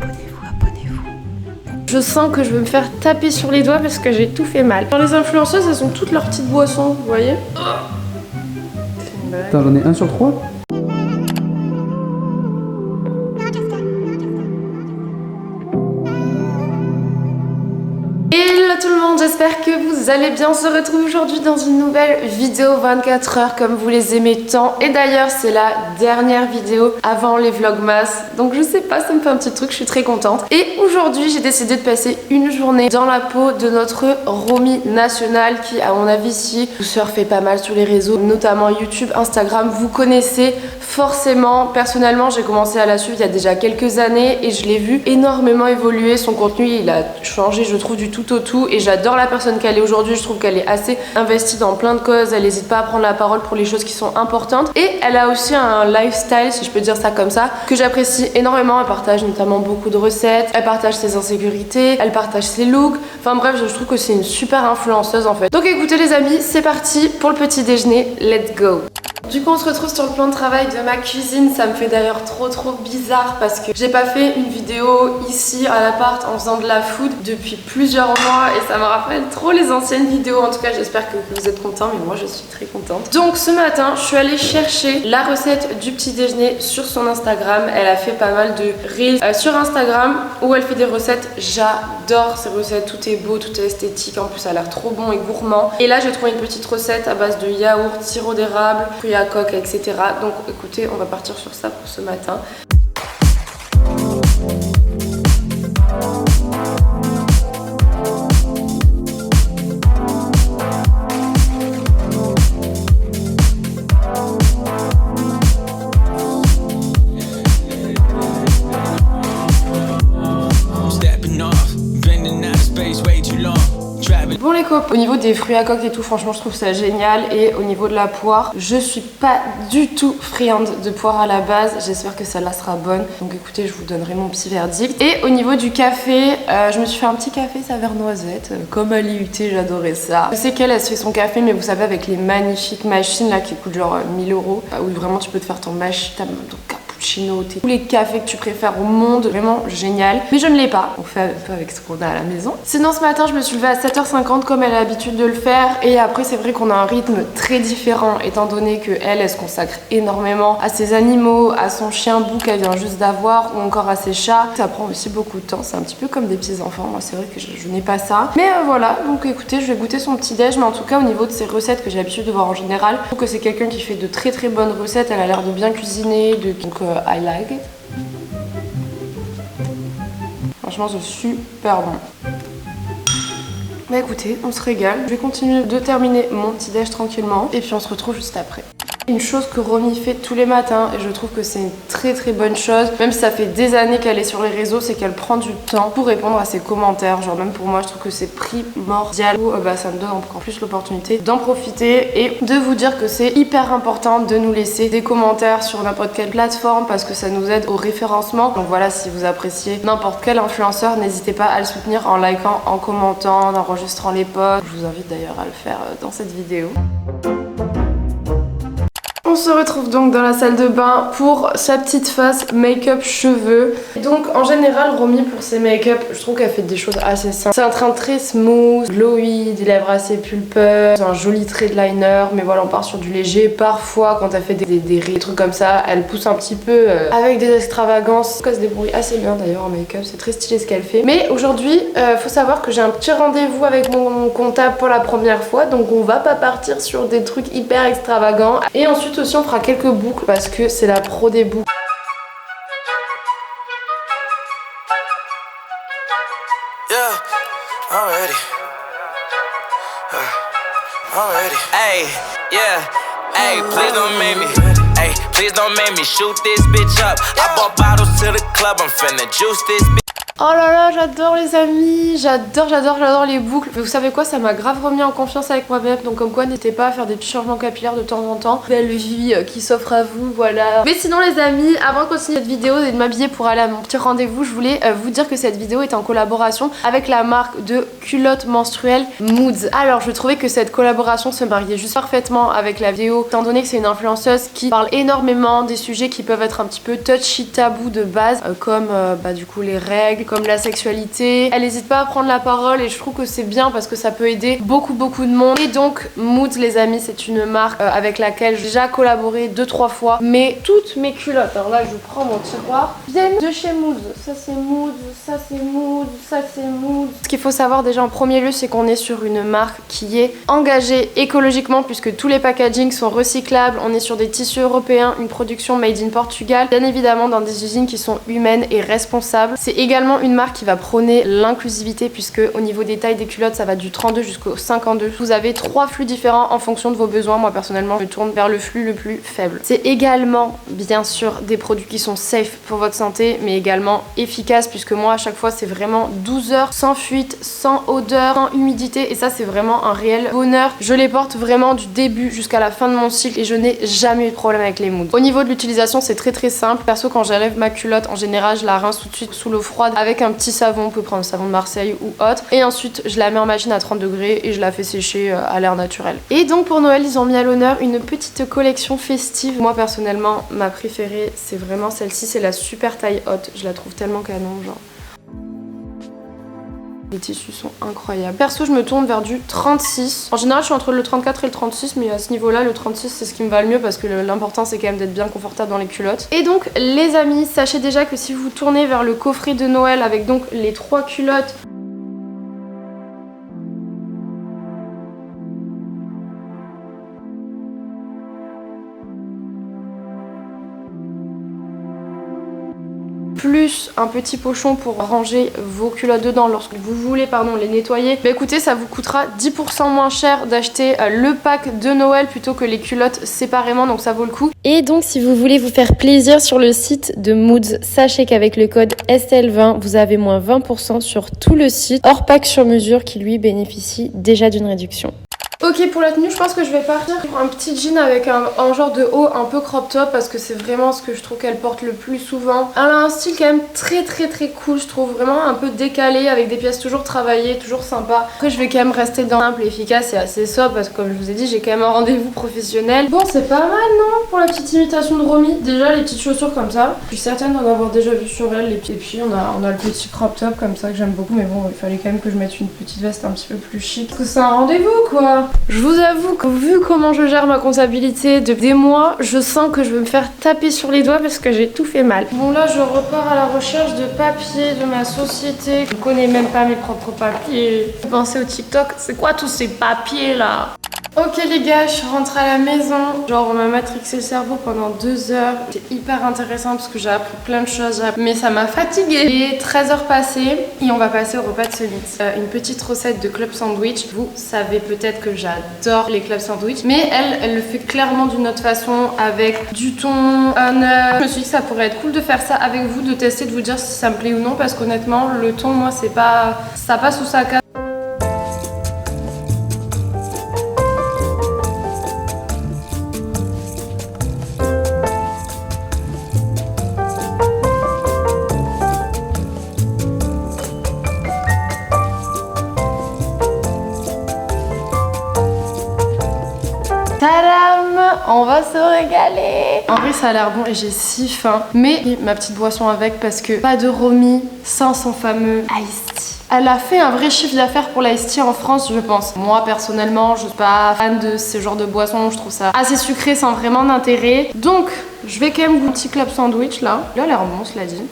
abonnez-vous. Je sens que je vais me faire taper sur les doigts parce que j'ai tout fait mal. Dans les influenceuses, elles ont toutes leurs petites boissons, vous voyez. Attends, j'en ai 1 sur 3. Hello tout le monde, j'espère que vous allez bien. On se retrouve aujourd'hui dans une nouvelle vidéo 24 heures comme vous les aimez tant. Et d'ailleurs c'est la dernière vidéo avant les vlogmas. Donc je sais pas, ça me fait un petit truc, je suis très contente. Et aujourd'hui j'ai décidé de passer une journée dans la peau de notre Romy nationale qui à mon avis si vous surfez pas mal sur les réseaux, notamment YouTube, Instagram, vous connaissez forcément. Personnellement j'ai commencé à la suivre il y a déjà quelques années et je l'ai vu énormément évoluer. Son contenu il a changé je trouve du tout au tout et j'adore la personne qu'elle est aujourd'hui. Je trouve qu'elle est assez investie dans plein de causes, elle n'hésite pas à prendre la parole pour les choses qui sont importantes et elle a aussi un lifestyle, si je peux dire ça comme ça, que j'apprécie énormément. Elle partage notamment beaucoup de recettes, elle partage ses insécurités, elle partage ses looks, enfin bref je trouve que c'est une super influenceuse en fait. Donc écoutez les amis, c'est parti pour le petit déjeuner, let's go. Du coup on se retrouve sur le plan de travail de ma cuisine. Ça me fait d'ailleurs trop bizarre parce que j'ai pas fait une vidéo ici à l'appart en faisant de la food depuis plusieurs mois et ça me rappelle trop les anciennes vidéos. En tout cas j'espère que vous êtes contents, mais moi je suis très contente. Donc ce matin je suis allée chercher la recette du petit déjeuner sur son Instagram. Elle a fait pas mal de reels sur Instagram où elle fait des recettes. J'adore ces recettes, tout est beau, tout est esthétique, en plus ça a l'air trop bon et gourmand. Et là j'ai trouvé une petite recette à base de yaourt, sirop d'érable, fruits à coque, etc. Donc écoutez, on va partir sur ça pour ce matin. Bon les copes, au niveau des fruits à coque et tout, franchement je trouve ça génial. Et au niveau de la poire, je suis pas du tout friande de poire à la base. J'espère que celle-là sera bonne. Donc écoutez, je vous donnerai mon petit verdict. Et au niveau du café, je me suis fait un petit café saveur noisette. Comme à l'IUT, j'adorais ça. Je sais qu'elle, elle se fait son café, mais vous savez avec les magnifiques machines là qui coûtent genre 1000 €, où vraiment tu peux te faire ton cappuccino, tous les cafés que tu préfères au monde, vraiment génial. Mais je ne l'ai pas, on fait un peu avec ce qu'on a à la maison. Sinon ce matin je me suis levée à 7h50 comme elle a l'habitude de le faire. Et après c'est vrai qu'on a un rythme très différent étant donné que elle se consacre énormément à ses animaux, à son chien Bou qu'elle vient juste d'avoir ou encore à ses chats. Ça prend aussi beaucoup de temps, c'est un petit peu comme des petits enfants. Moi c'est vrai que je n'ai pas ça. Mais voilà, donc écoutez, je vais goûter son petit déj. Mais en tout cas au niveau de ses recettes que j'ai l'habitude de voir en général, je trouve que c'est quelqu'un qui fait de très bonnes recettes. Elle a l'air de bien cuisiner, donc I like it. Franchement c'est super bon. Bah écoutez, on se régale. Je vais continuer de terminer mon petit déj tranquillement et puis on se retrouve juste après. Une chose que Romy fait tous les matins et je trouve que c'est une très bonne chose, même si ça fait des années qu'elle est sur les réseaux, c'est qu'elle prend du temps pour répondre à ses commentaires. Genre même pour moi je trouve que c'est primordial. Ça me donne encore plus l'opportunité d'en profiter et de vous dire que c'est hyper important de nous laisser des commentaires sur n'importe quelle plateforme parce que ça nous aide au référencement. Donc voilà, si vous appréciez n'importe quel influenceur, n'hésitez pas à le soutenir en likant, en commentant, en enregistrant les posts. Je vous invite d'ailleurs à le faire dans cette vidéo. On se retrouve donc dans la salle de bain pour sa petite face make-up cheveux. Donc en général Romy pour ses make-up je trouve qu'elle fait des choses assez simples. C'est un teint très smooth, glowy, des lèvres assez pulpeuses, un joli trait de liner, mais voilà on part sur du léger. Parfois quand elle fait des trucs comme ça, elle pousse un petit peu avec des extravagances. Elle se débrouille assez bien d'ailleurs en make-up, c'est très stylé ce qu'elle fait. Mais aujourd'hui faut savoir que j'ai un petit rendez-vous avec mon comptable pour la première fois, donc on va pas partir sur des trucs hyper extravagants. Et ensuite aussi on fera quelques boucles parce que c'est la pro des boucles. Hey, yeah, hey, please don't make me. Hey, please don't make me shoot this bitch up. I bought bottles to the club, I'm finna juice this bitch. Oh là là, j'adore les amis, j'adore les boucles. Mais vous savez quoi, ça m'a grave remis en confiance avec moi-même. Donc comme quoi, n'hésitez pas à faire des petits changements capillaires de temps en temps. Belle vie qui s'offre à vous, voilà. Mais sinon les amis, avant de continuer cette vidéo et de m'habiller pour aller à mon petit rendez-vous, je voulais vous dire que cette vidéo est en collaboration avec la marque de culottes menstruelles Moods. Alors je trouvais que cette collaboration se mariait juste parfaitement avec la vidéo, étant donné que c'est une influenceuse qui parle énormément des sujets qui peuvent être un petit peu touchy, tabou de base, comme du coup les règles, comme la sexualité. Elle n'hésite pas à prendre la parole et je trouve que c'est bien parce que ça peut aider beaucoup de monde. Et donc Moods les amis, c'est une marque avec laquelle j'ai déjà collaboré 2-3 fois. Mais toutes mes culottes, alors là je prends mon tiroir, viennent de chez Moods. Ça c'est Moods, ça c'est Moods, ça c'est Moods. Ce qu'il faut savoir déjà en premier lieu, c'est qu'on est sur une marque qui est engagée écologiquement puisque tous les packagings sont recyclables. On est sur des tissus européens, une production made in Portugal, bien évidemment dans des usines qui sont humaines et responsables. C'est également une marque qui va prôner l'inclusivité puisque au niveau des tailles des culottes ça va du 32 jusqu'au 52. Vous avez 3 flux différents en fonction de vos besoins. Moi personnellement je me tourne vers le flux le plus faible. C'est également bien sûr des produits qui sont safe pour votre santé mais également efficaces puisque moi à chaque fois c'est vraiment 12 heures sans fuite, sans odeur, sans humidité et ça c'est vraiment un réel bonheur. Je les porte vraiment du début jusqu'à la fin de mon cycle et je n'ai jamais eu de problème avec les Moods. Au niveau de l'utilisation c'est très simple. Perso quand j'enlève ma culotte en général je la rince tout de suite sous l'eau froide avec un petit savon, vous pouvez prendre le savon de Marseille ou autre et ensuite je la mets en machine à 30 degrés et je la fais sécher à l'air naturel. Et donc pour Noël ils ont mis à l'honneur une petite collection festive. Moi personnellement ma préférée c'est vraiment celle-ci, c'est la super taille haute, je la trouve tellement canon genre. Les tissus sont incroyables. Perso, je me tourne vers du 36. En général, je suis entre le 34 et le 36, mais à ce niveau-là, le 36, c'est ce qui me va le mieux parce que l'important, c'est quand même d'être bien confortable dans les culottes. Et donc, les amis, sachez déjà que si vous tournez vers le coffret de Noël avec donc les 3 culottes, plus un petit pochon pour ranger vos culottes dedans lorsque vous voulez les nettoyer, bah écoutez ça vous coûtera 10% moins cher d'acheter le pack de Noël plutôt que les culottes séparément, donc ça vaut le coup. Et donc si vous voulez vous faire plaisir sur le site de Moods, sachez qu'avec le code SL20 vous avez moins 20% sur tout le site, hors pack sur mesure qui lui bénéficie déjà d'une réduction. Ok, pour la tenue, je pense que je vais partir pour un petit jean avec un genre de haut un peu crop top parce que c'est vraiment ce que je trouve qu'elle porte le plus souvent. Elle a un style quand même très cool, je trouve, vraiment un peu décalé avec des pièces toujours travaillées, toujours sympa. Après, je vais quand même rester dans simple, efficace et assez sobre parce que comme je vous ai dit, j'ai quand même un rendez-vous professionnel. Bon, c'est pas mal, non? Pour la petite imitation de Romy. Déjà, les petites chaussures comme ça. Je suis certaine d'en avoir déjà vu sur elle. Et puis, on a le petit crop top comme ça que j'aime beaucoup. Mais bon, il fallait quand même que je mette une petite veste un petit peu plus chic. Parce que c'est un rendez-vous, quoi. Je vous avoue que vu comment je gère ma comptabilité depuis des mois, je sens que je vais me faire taper sur les doigts parce que j'ai tout fait mal. Bon là je repars à la recherche de papiers de ma société. Je connais même pas mes propres papiers. Pensez au TikTok, c'est quoi tous ces papiers là? Ok les gars, je rentre à la maison. Genre on m'a matrixé le cerveau pendant 2 heures. C'était hyper intéressant parce que j'ai appris plein de choses. Mais ça m'a fatiguée. Il est 13h passées et on va passer au repas de ce midi. Une petite recette de club sandwich. Vous savez peut-être que j'adore les club sandwich. Mais elle le fait clairement d'une autre façon avec du thon, un œuf. Je me suis dit que ça pourrait être cool de faire ça avec vous, de tester, de vous dire si ça me plaît ou non. Parce qu'honnêtement, le thon, moi c'est pas... ça passe ou ça casse. Tadam! On va se régaler! En vrai, ça a l'air bon et j'ai si faim. Mais ma petite boisson avec parce que pas de Romy sans son fameux iced tea. Elle a fait un vrai chiffre d'affaires pour l'iced tea en France, je pense. Moi, personnellement, je suis pas fan de ce genre de boisson. Je trouve ça assez sucré sans vraiment d'intérêt. Donc, je vais quand même goûter un petit club sandwich là. Là, elle a l'air bon, cela dit.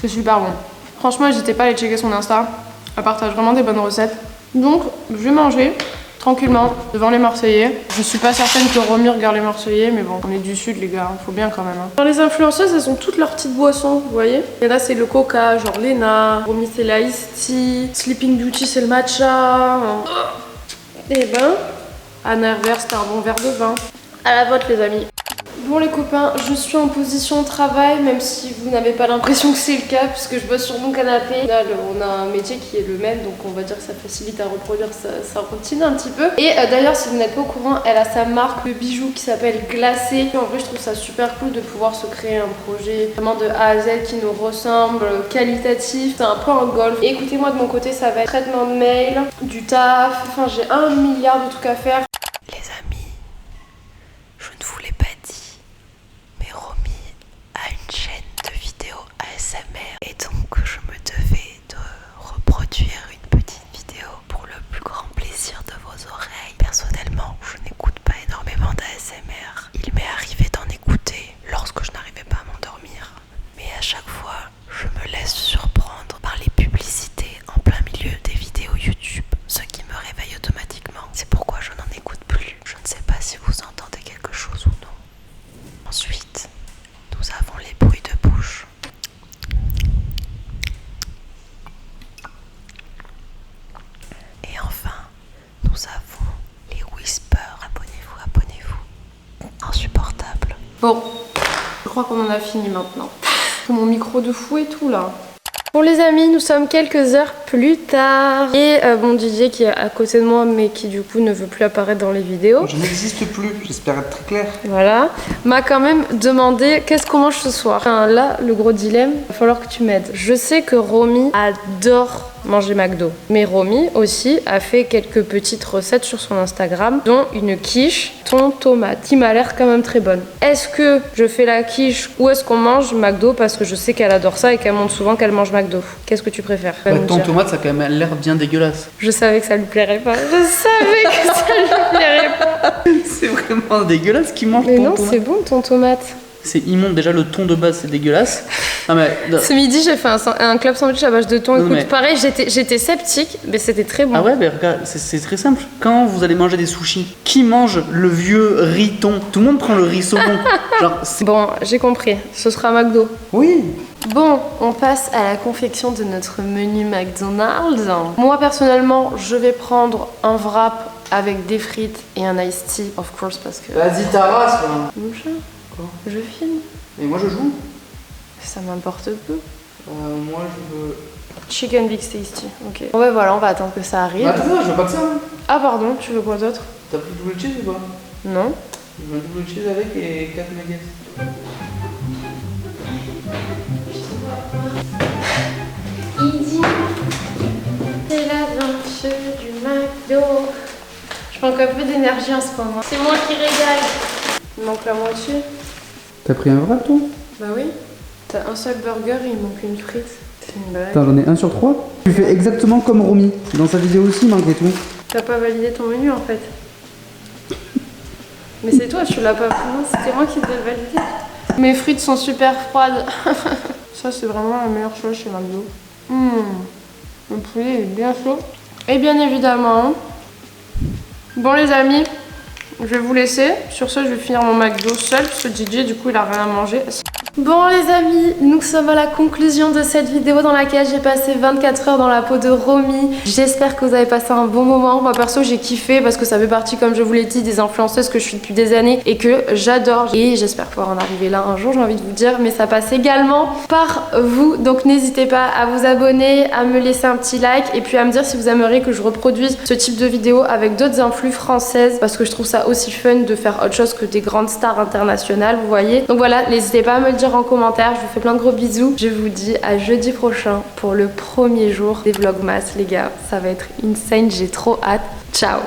C'est super bon. Franchement, n'hésitez pas à aller checker son Insta. Elle partage vraiment des bonnes recettes. Donc, je vais manger tranquillement devant les Marseillais. Je suis pas certaine que Romy regarde les Marseillais, mais bon, on est du sud les gars, faut bien quand même. Dans les influenceuses, elles ont toutes leurs petites boissons, vous voyez. Et là c'est le coca, genre Lena, Romy c'est l'iced tea, Sleeping Beauty c'est le matcha. Et ben, Anna Herbert c'était un bon verre de vin. À la vôtre les amis. Bon les copains, je suis en position de travail, même si vous n'avez pas l'impression que c'est le cas, puisque je bosse sur mon canapé. Là, on a un métier qui est le même, donc on va dire que ça facilite à reproduire sa routine un petit peu. Et d'ailleurs, si vous n'êtes pas au courant, elle a sa marque de bijoux qui s'appelle Glacé. En vrai, je trouve ça super cool de pouvoir se créer un projet vraiment de A à Z qui nous ressemble, qualitatif. C'est un peu un golf. Et écoutez-moi, de mon côté, ça va être traitement de mail, du taf. Enfin, j'ai 1 milliard de trucs à faire. Les amis, je ne vous l'ai pas dit, mais Romy a une chaîne de vidéos ASMR et donc je me devais de reproduire une petite vidéo pour le plus grand plaisir de vos oreilles. Personnellement, je n'écoute pas énormément d'ASMR. Il m'est arrivé d'en écouter lorsque je n'arrivais pas à m'endormir, mais à chaque fois, je me laisse surprendre par les publicités en plein milieu des vidéos YouTube, ce qui me réveille automatiquement. C'est pourquoi je n'en écoute plus. Je ne sais pas si vous entendez quelque chose ou non. Ensuite, nous avons les bruits de bouche. Et enfin, nous avons les whispers. Abonnez-vous, abonnez-vous. Insupportable. Bon, je crois qu'on en a fini maintenant. Mon micro de fou et tout là. Bon les amis, nous sommes quelques heures plus tard. Et bon Didier qui est à côté de moi mais qui du coup ne veut plus apparaître dans les vidéos. Je n'existe plus, j'espère être très clair. Voilà, m'a quand même demandé qu'est-ce qu'on mange ce soir. Enfin, là, le gros dilemme, il va falloir que tu m'aides. Je sais que Romy adore manger McDo. Mais Romy aussi a fait quelques petites recettes sur son Instagram, dont une quiche thon tomate, qui m'a l'air quand même très bonne. Est-ce que je fais la quiche ou est-ce qu'on mange McDo parce que je sais qu'elle adore ça et qu'elle montre souvent qu'elle mange McDo. Qu'est-ce que tu préfères? Thon tomate, ça a quand même l'air bien dégueulasse. Je savais que ça lui plairait pas. Je savais que ça lui plairait pas. C'est vraiment dégueulasse qui mange Mais thon non, tomate. c'est bon ton tomate. C'est immonde, déjà le thon de base c'est dégueulasse. Non, mais, Ce midi, j'ai fait un club sandwich à base de thon. Non, Écoute, mais- pareil, j'étais sceptique, mais c'était très bon. Ah ouais, mais regarde, c'est très simple. Quand vous allez manger des sushis, qui mange le vieux riz thon? Tout le monde prend le riz saumon. Genre, c'est... Bon, j'ai compris. Ce sera McDo. Oui. Bon, on passe à la confection de notre menu McDonald's. Moi, personnellement, je vais prendre un wrap avec des frites et un iced tea, of course, parce que... Vas-y, ta race, quoi. Mon chat, je filme. Et moi je joue. Ça m'importe peu. Moi je veux... Chicken Big Tasty, ok. Ouais, voilà, on va attendre que ça arrive. Bah, attends, je veux pas que ça. Hein. Ah, pardon, tu veux quoi d'autre? T'as pris double cheese ou pas? Non. Je veux un double cheese avec et 4 nuggets. Easy, c'est l'aventure du McDo. Je manque un peu d'énergie en ce moment. C'est moi qui régale. Il manque la moitié. T'as pris un wrap toi? Bah oui. T'as un seul burger et il manque une frite. C'est une blague. Attends, j'en ai 1 sur 3. Tu fais exactement comme Romy. Dans sa vidéo aussi, malgré tout. T'as pas validé ton menu en fait. Mais c'est toi, tu l'as pas pris. Non, c'était moi qui devais le valider. Mes frites sont super froides. Ça, c'est vraiment la meilleure chose chez McDo. Le poulet est bien chaud. Et bien évidemment... Bon les amis, je vais vous laisser. Sur ce, je vais finir mon McDo seul parce que DJ, du coup, il a rien à manger. Bon les amis, nous sommes à la conclusion de cette vidéo dans laquelle j'ai passé 24 heures dans la peau de Romy. J'espère que vous avez passé un bon moment. Moi perso j'ai kiffé parce que ça fait partie, comme je vous l'ai dit, des influenceuses que je suis depuis des années et que j'adore. Et j'espère pouvoir en arriver là un jour, j'ai envie de vous dire. Mais ça passe également par vous. Donc n'hésitez pas à vous abonner, à me laisser un petit like et puis à me dire si vous aimeriez que je reproduise ce type de vidéo avec d'autres influx françaises parce que je trouve ça aussi fun de faire autre chose que des grandes stars internationales, vous voyez. Donc voilà, n'hésitez pas à me le dire en commentaire, je vous fais plein de gros bisous. Je vous dis à jeudi prochain pour le premier jour des Vlogmas les gars, ça va être insane, j'ai trop hâte. Ciao.